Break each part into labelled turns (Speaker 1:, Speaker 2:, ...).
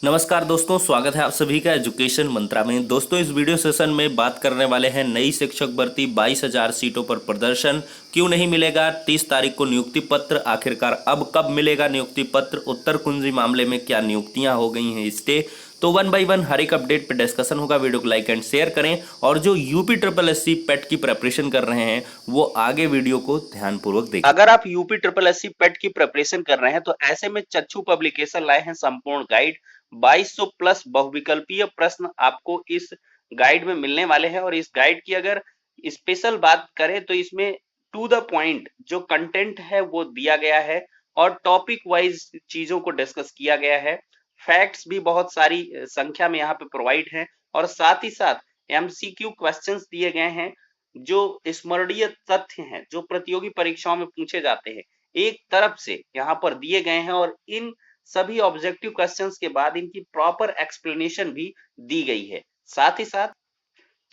Speaker 1: नमस्कार दोस्तों, स्वागत है आप सभी का एजुकेशन मंत्रा में। दोस्तों, इस वीडियो सेशन में बात करने वाले हैं नई शिक्षक भर्ती 22,000 सीटों पर प्रदर्शन क्यों नहीं मिलेगा। 30 तारीख को नियुक्ति पत्र, आखिरकार अब कब मिलेगा नियुक्ति पत्र। उत्तर कुंजी मामले में क्या नियुक्तियां हो गई हैं स्टे। तो 1 बाय 1 हर एक अपडेट पर डिस्कशन होगा। वीडियो को लाइक एंड शेयर करें और जो यूपी ट्रिपल एससी पेट की प्रिपरेशन कर रहे हैं वो आगे वीडियो को ध्यानपूर्वक देखें।
Speaker 2: अगर आप यूपी ट्रिपल एससी पेट की प्रिपरेशन कर रहे हैं तो ऐसे में चच्चू पब्लिकेशन लाए हैं संपूर्ण गाइड। 2200 प्लस बहुविकल्पीय प्रश्न आपको इस गाइड में मिलने वाले हैं। और इस गाइड की अगर स्पेशल बात करें तो इसमें टू द पॉइंट जो कंटेंट है वो दिया गया है और टॉपिक वाइज चीजों को डिस्कस किया गया है। फैक्ट्स भी बहुत सारी संख्या में यहाँ पे प्रोवाइड हैं और साथ ही साथ एमसीक्यू क्वेश्चंस दिए गए हैं जो स्मरणीय तथ्य हैं जो प्रतियोगी परीक्षाओं में पूछे जाते हैं एक तरफ से यहाँ पर दिए गए हैं। और इन सभी ऑब्जेक्टिव क्वेश्चंस के बाद इनकी प्रॉपर एक्सप्लेनेशन भी दी गई है। साथ ही साथ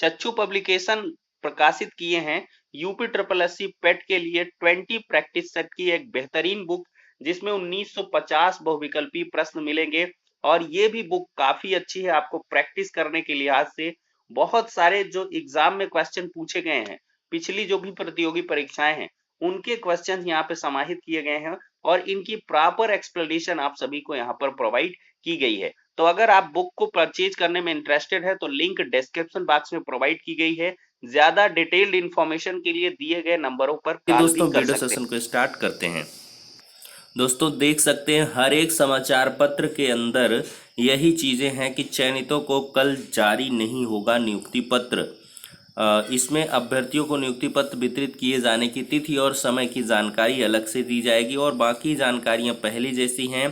Speaker 2: चच्चू पब्लिकेशन प्रकाशित किए हैं यूपी ट्रिपल एससी पेट के लिए 20 प्रैक्टिस सेट की एक बेहतरीन बुक जिसमें 1950 बहुविकल्पी प्रश्न मिलेंगे। और ये भी बुक काफी अच्छी है आपको प्रैक्टिस करने के लिहाज से। बहुत सारे जो एग्जाम में क्वेश्चन पूछे गए हैं पिछली जो भी प्रतियोगी परीक्षाएं हैं उनके क्वेश्चन यहाँ पे समाहित किए गए हैं और इनकी प्रॉपर एक्सप्लेनेशन आप सभी को यहाँ पर प्रोवाइड की गई है। तो अगर आप बुक को परचेज करने में इंटरेस्टेड है तो लिंक डिस्क्रिप्शन बॉक्स में प्रोवाइड की गई है। ज्यादा डिटेल्ड इंफॉर्मेशन के लिए दिए गए नंबरों पर कॉल भी
Speaker 1: दोस्तों,
Speaker 2: कर
Speaker 1: वीडियो
Speaker 2: सकते
Speaker 1: सेशन
Speaker 2: हैं।
Speaker 1: को स्टार्ट करते हैं। दोस्तों, देख सकते हैं हर एक समाचार पत्र के अंदर यही चीज़ें हैं कि चयनितों को कल जारी नहीं होगा नियुक्ति पत्र। इसमें अभ्यर्थियों को नियुक्ति पत्र वितरित किए जाने की तिथि और समय की जानकारी अलग से दी जाएगी और बाकी जानकारियां पहली जैसी हैं।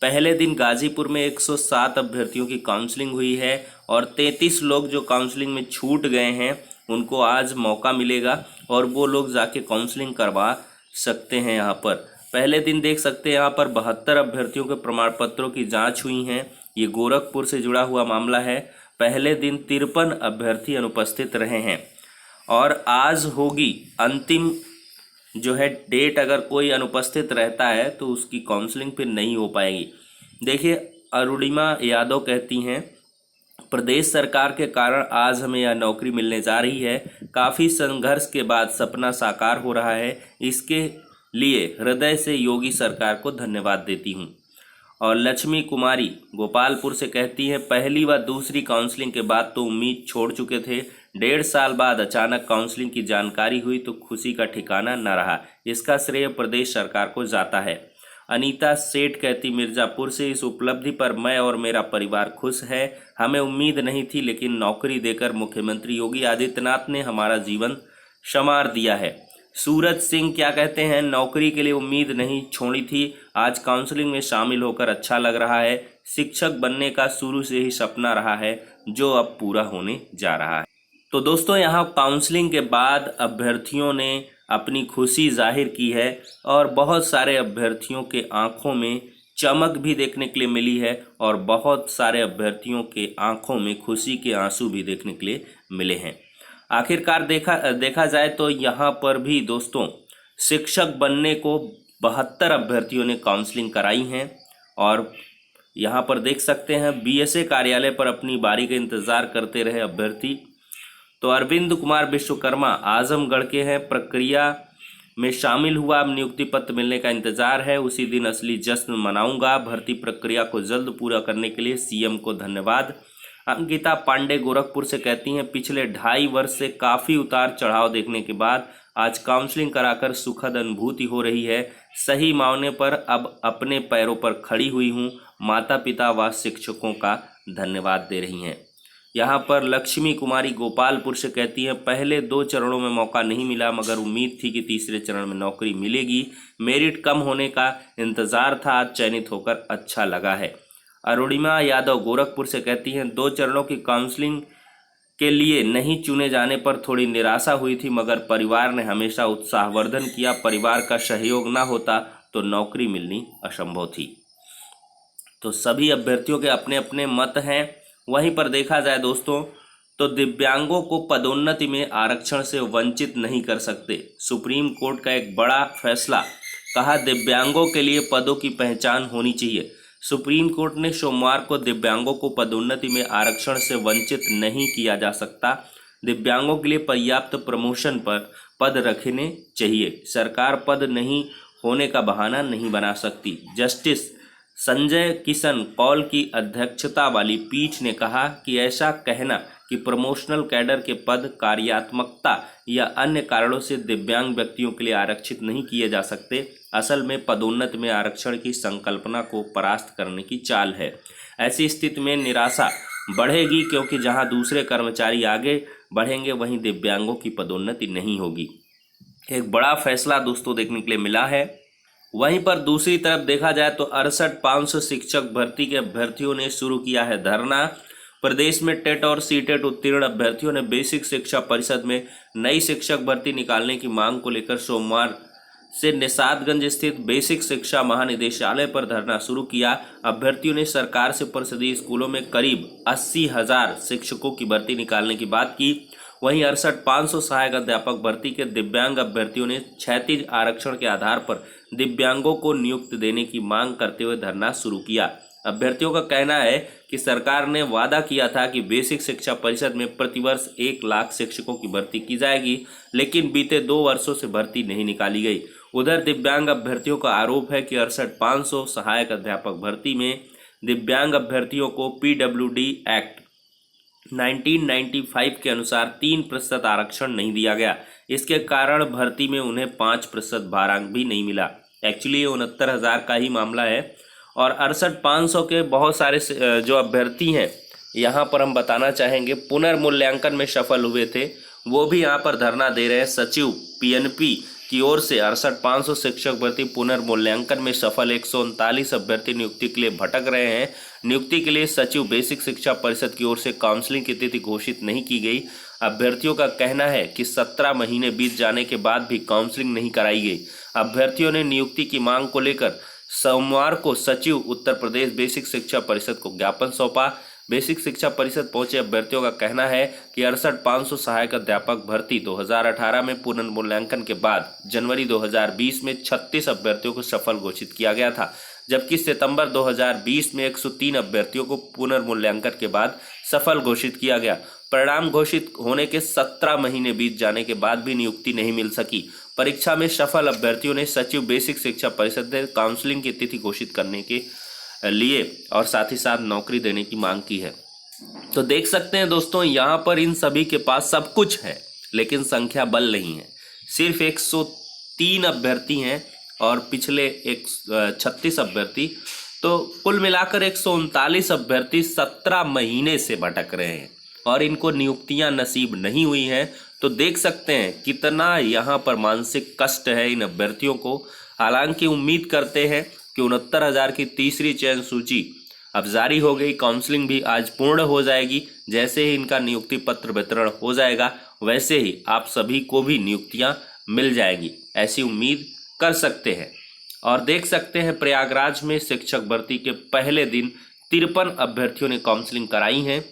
Speaker 1: पहले दिन गाजीपुर में 107 अभ्यर्थियों की काउंसलिंग हुई है और 33 लोग जो काउंसलिंग में छूट गए हैं उनको आज मौका मिलेगा और वो लोग जाके काउंसलिंग करवा सकते हैं। यहाँ पर पहले दिन देख सकते हैं यहाँ पर 72 अभ्यर्थियों के प्रमाण पत्रों की जांच हुई हैं। ये गोरखपुर से जुड़ा हुआ मामला है। पहले दिन 53 अभ्यर्थी अनुपस्थित रहे हैं और आज होगी अंतिम जो है डेट। अगर कोई अनुपस्थित रहता है तो उसकी काउंसलिंग फिर नहीं हो पाएगी। देखिए, अरुणिमा यादव कहती हैं, प्रदेश सरकार के कारण आज हमें यह नौकरी मिलने जा रही है। काफ़ी संघर्ष के बाद सपना साकार हो रहा है। इसके लिए हृदय से योगी सरकार को धन्यवाद देती हूँ। और लक्ष्मी कुमारी गोपालपुर से कहती हैं, पहली व दूसरी काउंसलिंग के बाद तो उम्मीद छोड़ चुके थे। 1.5 साल बाद अचानक काउंसलिंग की जानकारी हुई तो खुशी का ठिकाना न रहा। इसका श्रेय प्रदेश सरकार को जाता है। अनीता सेठ कहती, मिर्जापुर से, इस उपलब्धि पर मैं और मेरा परिवार खुश है। हमें उम्मीद नहीं थी लेकिन नौकरी देकर मुख्यमंत्री योगी आदित्यनाथ ने हमारा जीवन संवार दिया है। सूरज सिंह क्या कहते हैं, नौकरी के लिए उम्मीद नहीं छोड़ी थी, आज काउंसलिंग में शामिल होकर अच्छा लग रहा है। शिक्षक बनने का शुरू से ही सपना रहा है जो अब पूरा होने जा रहा है। तो दोस्तों, यहाँ काउंसलिंग के बाद अभ्यर्थियों ने अपनी खुशी जाहिर की है और बहुत सारे अभ्यर्थियों के आंखों में चमक भी देखने के लिए मिली है और बहुत सारे अभ्यर्थियों के आंखों में खुशी के आंसू भी देखने के लिए मिले हैं। आखिरकार देखा जाए तो यहाँ पर भी दोस्तों शिक्षक बनने को 72 अभ्यर्थियों ने काउंसलिंग कराई हैं और यहाँ पर देख सकते हैं बीएसए कार्यालय पर अपनी बारी का इंतज़ार करते रहे अभ्यर्थी। तो अरविंद कुमार विश्वकर्मा आजमगढ़ के हैं, प्रक्रिया में शामिल हुआ, अब नियुक्ति पत्र मिलने का इंतजार है, उसी दिन असली जश्न मनाऊंगा। भर्ती प्रक्रिया को जल्द पूरा करने के लिए सीएम को धन्यवाद। अंकिता पांडे गोरखपुर से कहती हैं, पिछले 2.5 वर्ष से काफ़ी उतार चढ़ाव देखने के बाद आज काउंसलिंग कराकर सुखद अनुभूति हो रही है। सही मायने पर अब अपने पैरों पर खड़ी हुई हूँ। माता पिता व शिक्षकों का धन्यवाद दे रही हैं। यहाँ पर लक्ष्मी कुमारी गोपालपुर से कहती हैं, पहले 2 चरणों में मौका नहीं मिला मगर उम्मीद थी कि तीसरे चरण में नौकरी मिलेगी। मेरिट कम होने का इंतज़ार था, आज चयनित होकर अच्छा लगा है। अरुणिमा यादव गोरखपुर से कहती हैं, 2 चरणों की काउंसलिंग के लिए नहीं चुने जाने पर थोड़ी निराशा हुई थी मगर परिवार ने हमेशा उत्साहवर्धन किया। परिवार का सहयोग ना होता तो नौकरी मिलनी असंभव थी। तो सभी अभ्यर्थियों के अपने अपने मत हैं। वहीं पर देखा जाए दोस्तों तो दिव्यांगों को पदोन्नति में आरक्षण से वंचित नहीं कर सकते। सुप्रीम कोर्ट का एक बड़ा फैसला, कहा दिव्यांगों के लिए पदों की पहचान होनी चाहिए। सुप्रीम कोर्ट ने सोमवार को दिव्यांगों को पदोन्नति में आरक्षण से वंचित नहीं किया जा सकता। दिव्यांगों के लिए पर्याप्त प्रमोशन पर पद रखने चाहिए। सरकार पद नहीं होने का बहाना नहीं बना सकती। जस्टिस संजय किशन कौल की अध्यक्षता वाली पीठ ने कहा कि ऐसा कहना कि प्रमोशनल कैडर के पद कार्यात्मकता या अन्य कारणों से दिव्यांग व्यक्तियों के लिए आरक्षित नहीं किए जा सकते, असल में पदोन्नति में आरक्षण की संकल्पना को परास्त करने की चाल है। ऐसी स्थिति में निराशा बढ़ेगी, क्योंकि जहां दूसरे कर्मचारी आगे बढ़ेंगे वहीं दिव्यांगों की पदोन्नति नहीं होगी। एक बड़ा फैसला दोस्तों देखने के लिए मिला है। वहीं पर दूसरी तरफ देखा जाए तो 68,500 शिक्षक भर्ती के अभ्यर्थियों ने शुरू किया है धरना। प्रदेश में टेट और सीटेट उत्तीर्ण अभ्यर्थियों ने बेसिक शिक्षा परिषद में नई शिक्षक भर्ती निकालने की मांग को लेकर सोमवार से निषादगंज स्थित बेसिक शिक्षा महानिदेशालय पर धरना शुरू किया। अभ्यर्थियों ने सरकार से परिषदीय स्कूलों में करीब 80,000 शिक्षकों की भर्ती निकालने की बात की। वहीं 68,500 सहायक अध्यापक भर्ती के दिव्यांग अभ्यर्थियों ने क्षैतिज आरक्षण के आधार पर दिव्यांगों को नियुक्त देने की मांग करते हुए धरना शुरू किया। अभ्यर्थियों का कहना है कि सरकार ने वादा किया था कि बेसिक शिक्षा परिषद में प्रतिवर्ष 1 लाख शिक्षकों की भर्ती की जाएगी, लेकिन बीते 2 वर्षों से भर्ती नहीं निकाली गई। उधर दिव्यांग अभ्यर्थियों का आरोप है कि 68,500 सहायक अध्यापक भर्ती में दिव्यांग अभ्यर्थियों को PWD एक्ट 1995 के अनुसार 3% आरक्षण नहीं दिया गया। इसके कारण भर्ती में उन्हें 5% भारांक भी नहीं मिला। एक्चुअली ये 69,000 का ही मामला है और 68,500 के बहुत सारे जो अभ्यर्थी हैं यहाँ पर हम बताना चाहेंगे पुनर्मूल्यांकन में सफल हुए थे, वो भी यहाँ पर धरना दे रहे हैं। सचिव PNP की ओर से 68,500 शिक्षक भर्ती पुनर्मूल्यांकन में सफल 139 अभ्यर्थी नियुक्ति के लिए भटक रहे हैं। नियुक्ति के लिए सचिव बेसिक शिक्षा परिषद की ओर से काउंसलिंग की तिथि घोषित नहीं की गई। अभ्यर्थियों का कहना है कि 17 महीने बीत जाने के बाद भी काउंसलिंग नहीं कराई गई। अभ्यर्थियों ने नियुक्ति की मांग को लेकर सोमवार को सचिव उत्तर प्रदेश बेसिक शिक्षा परिषद को ज्ञापन सौंपा। बेसिक शिक्षा परिषद पहुंचे अभ्यर्थियों का कहना है कि 68,500 सहायक अध्यापक भर्ती 2018 में पुनर्मूल्यांकन के बाद जनवरी 2020 में 36 अभ्यर्थियों को सफल घोषित किया गया था, जबकि सितंबर 2020 में 103 अभ्यर्थियों को पुनर्मूल्यांकन के बाद सफल घोषित किया गया। परिणाम घोषित होने के 17 महीने बीत जाने के बाद भी नियुक्ति नहीं मिल सकी। परीक्षा में सफल अभ्यर्थियों ने सचिव बेसिक शिक्षा परिषद ने काउंसलिंग की तिथि घोषित करने के लिए और साथ ही साथ नौकरी देने की मांग की है। तो देख सकते हैं दोस्तों, यहाँ पर इन सभी के पास सब कुछ है, लेकिन संख्या बल नहीं है। सिर्फ 103 अभ्यर्थी हैं और पिछले 36 अभ्यर्थी, तो कुल मिलाकर 139 अभ्यर्थी 17 महीने से भटक रहे हैं और इनको नियुक्तियां नसीब नहीं हुई हैं। तो देख सकते हैं कितना यहाँ पर मानसिक कष्ट है इन अभ्यर्थियों को। हालांकि उम्मीद करते हैं कि 69,000 की तीसरी चयन सूची अब जारी हो गई। काउंसलिंग भी आज पूर्ण हो जाएगी। जैसे ही इनका नियुक्ति पत्र वितरण हो जाएगा, वैसे ही आप सभी को भी नियुक्तियां मिल जाएगी, ऐसी उम्मीद कर सकते हैं। और देख सकते हैं प्रयागराज में शिक्षक भर्ती के पहले दिन 53 अभ्यर्थियों ने काउंसलिंग कराई है।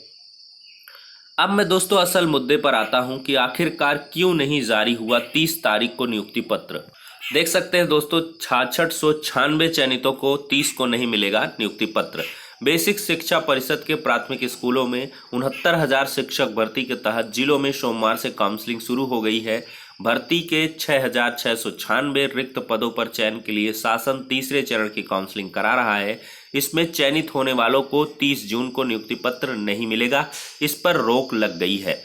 Speaker 1: अब मैं दोस्तों असल मुद्दे पर आता हूं कि आखिरकार क्यों नहीं जारी हुआ 30 तारीख को नियुक्ति पत्र। देख सकते हैं दोस्तों, 6696 चयनितों को 30 को नहीं मिलेगा नियुक्ति पत्र। बेसिक शिक्षा परिषद के प्राथमिक स्कूलों में 69,000 शिक्षक भर्ती के तहत जिलों में सोमवार से काउंसलिंग शुरू हो गई है। भर्ती के 6,696 रिक्त पदों पर चयन के लिए शासन तीसरे चरण की काउंसलिंग करा रहा है। इसमें चयनित होने वालों को 30 जून को नियुक्ति पत्र नहीं मिलेगा। इस पर रोक लग गई है।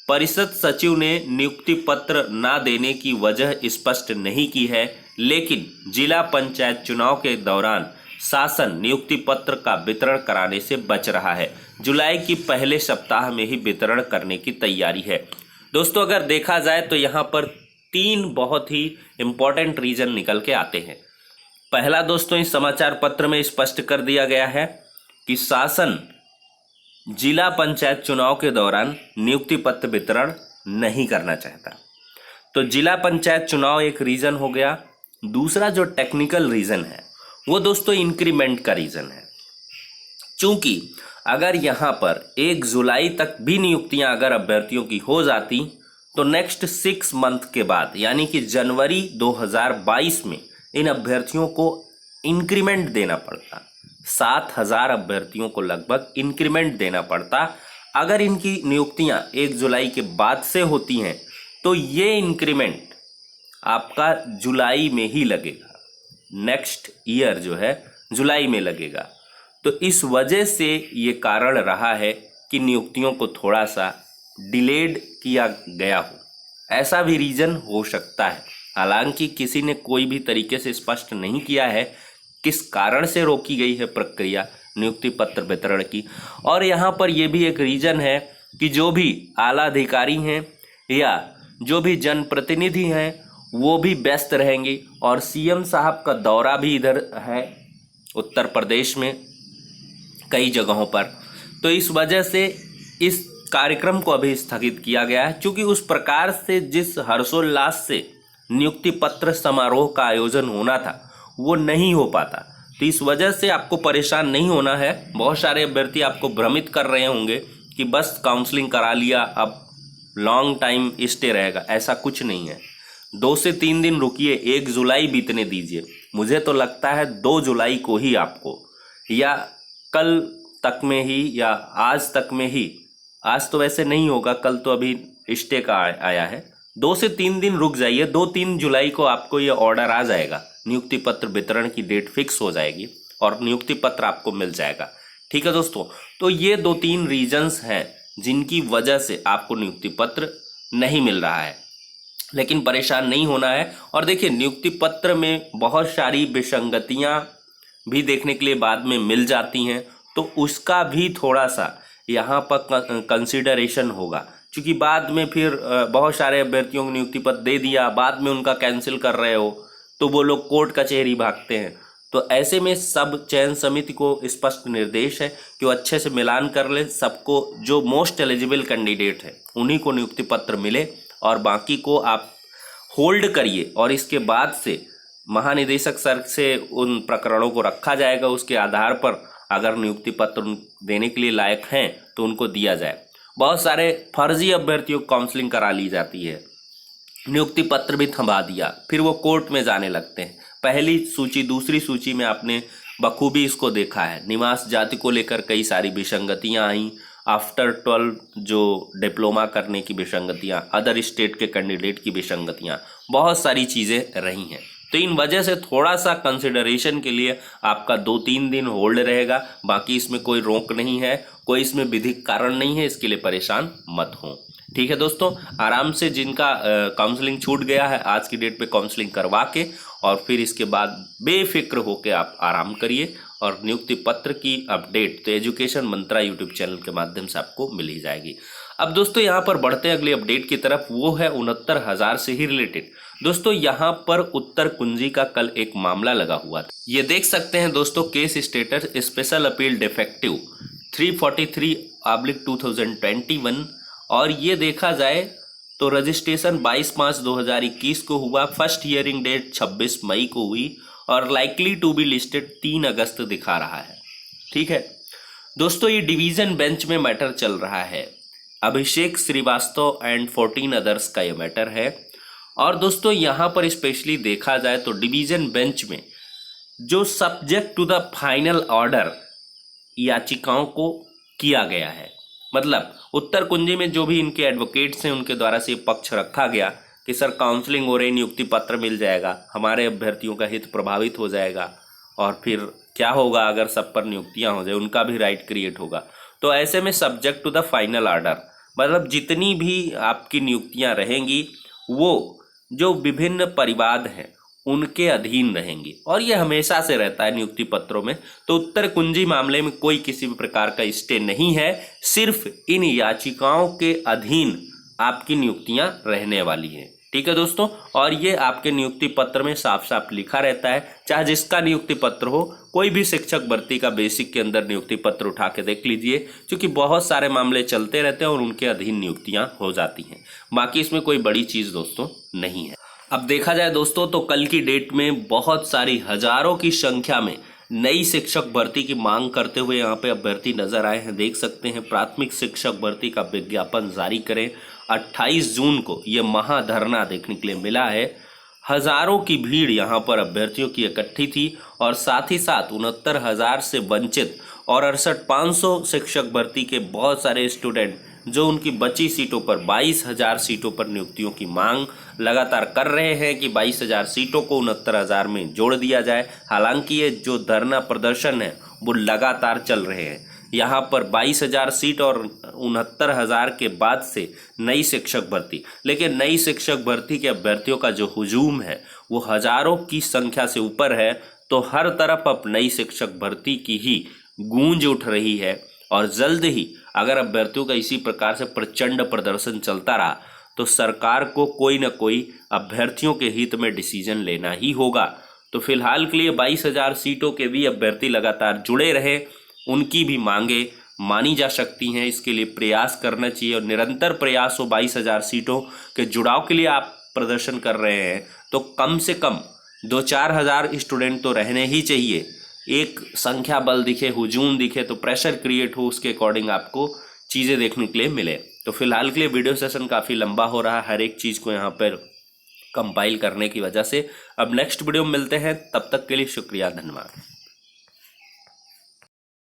Speaker 1: परिषद सचिव ने नियुक्ति पत्र न देने की वजह स्पष्ट नहीं की है, लेकिन जिला पंचायत चुनाव के दौरान शासन नियुक्ति पत्र का वितरण कराने से बच रहा है। जुलाई की पहले सप्ताह में ही वितरण करने की तैयारी है। दोस्तों अगर देखा जाए तो यहाँ पर 3 बहुत ही इम्पोर्टेंट रीजन निकल के आते हैं। पहला दोस्तों, इस समाचार पत्र में स्पष्ट कर दिया गया है कि शासन जिला पंचायत चुनाव के दौरान नियुक्ति पत्र वितरण नहीं करना चाहता। तो जिला पंचायत चुनाव एक रीजन हो गया। दूसरा जो टेक्निकल रीजन है वो दोस्तों इंक्रीमेंट का रीजन है। चूंकि अगर यहाँ पर 1 जुलाई तक भी नियुक्तियां अगर अभ्यर्थियों की हो जाती तो नेक्स्ट 6 मंथ के बाद यानी कि जनवरी 2022 में इन अभ्यर्थियों को इंक्रीमेंट देना पड़ता। 7,000 अभ्यर्थियों को लगभग इंक्रीमेंट देना पड़ता। अगर इनकी नियुक्तियां 1 जुलाई के बाद से होती हैं तो ये इंक्रीमेंट आपका जुलाई में ही लगेगा, नेक्स्ट ईयर जो है जुलाई में लगेगा। तो इस वजह से ये कारण रहा है कि नियुक्तियों को थोड़ा सा डिलेड किया गया हो, ऐसा भी रीज़न हो सकता है। हालांकि किसी ने कोई भी तरीके से स्पष्ट नहीं किया है किस कारण से रोकी गई है प्रक्रिया नियुक्ति पत्र वितरण की। और यहाँ पर यह भी एक रीज़न है कि जो भी आला अधिकारी हैं या जो भी जनप्रतिनिधि हैं वो भी व्यस्त रहेंगे और सीएम साहब का दौरा भी इधर है उत्तर प्रदेश में कई जगहों पर। तो इस वजह से इस कार्यक्रम को अभी स्थगित किया गया है, क्योंकि उस प्रकार से जिस हर्षोल्लास से नियुक्ति पत्र समारोह का आयोजन होना था वो नहीं हो पाता। तो इस वजह से आपको परेशान नहीं होना है। बहुत सारे अभ्यर्थी आपको भ्रमित कर रहे होंगे कि बस काउंसलिंग करा लिया अब लॉन्ग टाइम स्टे रहेगा, ऐसा कुछ नहीं है। 2 से 3 दिन रुकिए, 1 जुलाई बीतने दीजिए। मुझे तो लगता है 2 जुलाई को ही आपको या कल तक में ही या आज तक में ही, आज तो वैसे नहीं होगा, कल तो अभी स्टे का आया है, 2 से 3 दिन रुक जाइए। 2-3 जुलाई को आपको ये ऑर्डर आ जाएगा, नियुक्ति पत्र वितरण की डेट फिक्स हो जाएगी और नियुक्ति पत्र आपको मिल जाएगा। ठीक है दोस्तों, तो ये 2-3 रीजंस हैं जिनकी वजह से आपको नियुक्ति पत्र नहीं मिल रहा है, लेकिन परेशान नहीं होना है। और देखिए, नियुक्ति पत्र में बहुत सारी विसंगतियां भी देखने के लिए बाद में मिल जाती हैं, तो उसका भी थोड़ा सा यहाँ पर कंसिडरेशन होगा, क्योंकि बाद में फिर बहुत सारे अभ्यर्थियों को नियुक्ति पत्र दे दिया, बाद में उनका कैंसिल कर रहे हो तो वो लोग कोर्ट कचहरी भागते हैं। तो ऐसे में सब चयन समिति को स्पष्ट निर्देश है कि वो अच्छे से मिलान कर ले, सबको जो मोस्ट एलिजिबल कैंडिडेट है उन्हीं को नियुक्ति पत्र मिले और बाकी को आप होल्ड करिए। और इसके बाद से महानिदेशक सर से उन प्रकरणों को रखा जाएगा, उसके आधार पर अगर नियुक्ति पत्र देने के लिए लायक हैं तो उनको दिया जाए। बहुत सारे फर्जी अभ्यर्थियों को काउंसलिंग करा ली जाती है, नियुक्ति पत्र भी थमा दिया, फिर वो कोर्ट में जाने लगते हैं। पहली सूची दूसरी सूची में आपने बखूबी इसको देखा है। निवास जाति को लेकर कई सारी विसंगतियां आई, आफ्टर 12 जो डिप्लोमा करने की विसंगतियां, अदर स्टेट के कैंडिडेट की विसंगतियां, बहुत सारी चीज़ें रही हैं। तो इन वजह से थोड़ा सा कंसिडरेशन के लिए आपका 2-3 दिन होल्ड रहेगा। बाकी इसमें कोई रोक नहीं है, कोई इसमें विधिक कारण नहीं है, इसके लिए परेशान मत हो। ठीक है दोस्तों, आराम से जिनका काउंसलिंग छूट गया है आज की डेट पे काउंसलिंग करवा के और फिर इसके बाद बेफिक्र होकर आप आराम करिए। और नियुक्ति पत्र की अपडेट तो एजुकेशन मंत्रा यूट्यूब चैनल के माध्यम से आपको मिल ही जाएगी। अब दोस्तों यहाँ पर बढ़ते हैं अगली अपडेट की तरफ, वो है 69,000 से ही रिलेटेड। दोस्तों यहाँ पर उत्तर कुंजी का कल एक मामला लगा हुआ था, ये देख सकते हैं दोस्तों, case status special appeal defective 343/2021। और ये देखा जाए तो रजिस्ट्रेशन 22/5/2021 को हुआ, फर्स्ट हियरिंग डेट 26 मई को हुई और लाइकली टू बी लिस्टेड 3 अगस्त दिखा रहा है। ठीक है दोस्तों, ये डिवीजन बेंच में मैटर चल रहा है, अभिषेक श्रीवास्तव एंड 14 अदर्स का ये मैटर है। और दोस्तों यहाँ पर स्पेशली देखा जाए तो डिवीजन बेंच में जो subject to the final order याचिकाओं को किया गया है, मतलब उत्तर कुंजी में जो भी इनके एडवोकेट्स हैं उनके द्वारा से पक्ष रखा गया कि सर काउंसलिंग हो रही, नियुक्ति पत्र मिल जाएगा, हमारे अभ्यर्थियों का हित प्रभावित हो जाएगा और फिर क्या होगा अगर सब पर नियुक्तियां हो जाए, उनका भी राइट क्रिएट होगा। तो ऐसे में subject to the final order, मतलब जितनी भी आपकी नियुक्तियां रहेंगी वो जो विभिन्न परिवाद हैं उनके अधीन रहेंगी, और ये हमेशा से रहता है नियुक्ति पत्रों में। तो उत्तर कुंजी मामले में कोई किसी भी प्रकार का स्टे नहीं है, सिर्फ इन याचिकाओं के अधीन आपकी नियुक्तियां रहने वाली हैं। ठीक है दोस्तों, और ये आपके नियुक्ति पत्र में साफ साफ लिखा रहता है, चाहे जिसका नियुक्ति पत्र हो, कोई भी शिक्षक भर्ती का बेसिक के अंदर नियुक्ति पत्र उठा के देख लीजिए, क्योंकि बहुत सारे मामले चलते रहते हैं और उनके अधीन नियुक्तियां हो जाती हैं। बाकी इसमें कोई बड़ी चीज़ दोस्तों नहीं है। अब देखा जाए दोस्तों तो कल की डेट में बहुत सारी हजारों की संख्या में नई शिक्षक भर्ती की मांग करते हुए यहाँ पे अभ्यर्थी नजर आए हैं। देख सकते हैं, प्राथमिक शिक्षक भर्ती का विज्ञापन जारी करें 28 जून को ये महाधरना देखने के लिए मिला है। हजारों की भीड़ यहाँ पर अभ्यर्थियों की इकट्ठी थी और साथ ही साथ 69,000 से वंचित और 68,500 शिक्षक भर्ती के बहुत सारे स्टूडेंट जो उनकी बची सीटों पर 22,000 सीटों पर नियुक्तियों की मांग लगातार कर रहे हैं कि 22,000 सीटों को 69,000 में जोड़ दिया जाए। हालांकि ये जो धरना प्रदर्शन है वो लगातार चल रहे हैं। यहाँ पर 22,000 सीट और 69,000 के बाद से नई शिक्षक भर्ती, लेकिन नई शिक्षक भर्ती के अभ्यर्थियों का जो हुजूम है वो हजारों की संख्या से ऊपर है। तो हर तरफ अब नई शिक्षक भर्ती की ही गूंज उठ रही है और जल्द ही अगर अभ्यर्थियों का इसी प्रकार से प्रचंड प्रदर्शन चलता रहा तो सरकार को कोई न कोई अभ्यर्थियों के हित में डिसीजन लेना ही होगा। तो फिलहाल के लिए 22,000 सीटों के भी अभ्यर्थी लगातार जुड़े रहे, उनकी भी मांगे मानी जा सकती हैं। इसके लिए प्रयास करना चाहिए और निरंतर प्रयास हो। 22,000 सीटों के जुड़ाव के लिए आप प्रदर्शन कर रहे हैं तो कम से कम 2-4 हज़ार स्टूडेंट तो रहने ही चाहिए। एक संख्या बल दिखे, हुजूम दिखे तो प्रेशर क्रिएट हो, उसके अकॉर्डिंग आपको चीज़ें देखने के लिए मिले। तो फिलहाल के लिए वीडियो सेशन काफ़ी लंबा हो रहा है हर एक चीज़ को यहाँ पर कंपाइल करने की वजह से। अब नेक्स्ट वीडियो में मिलते हैं, तब तक के लिए शुक्रिया, धन्यवाद।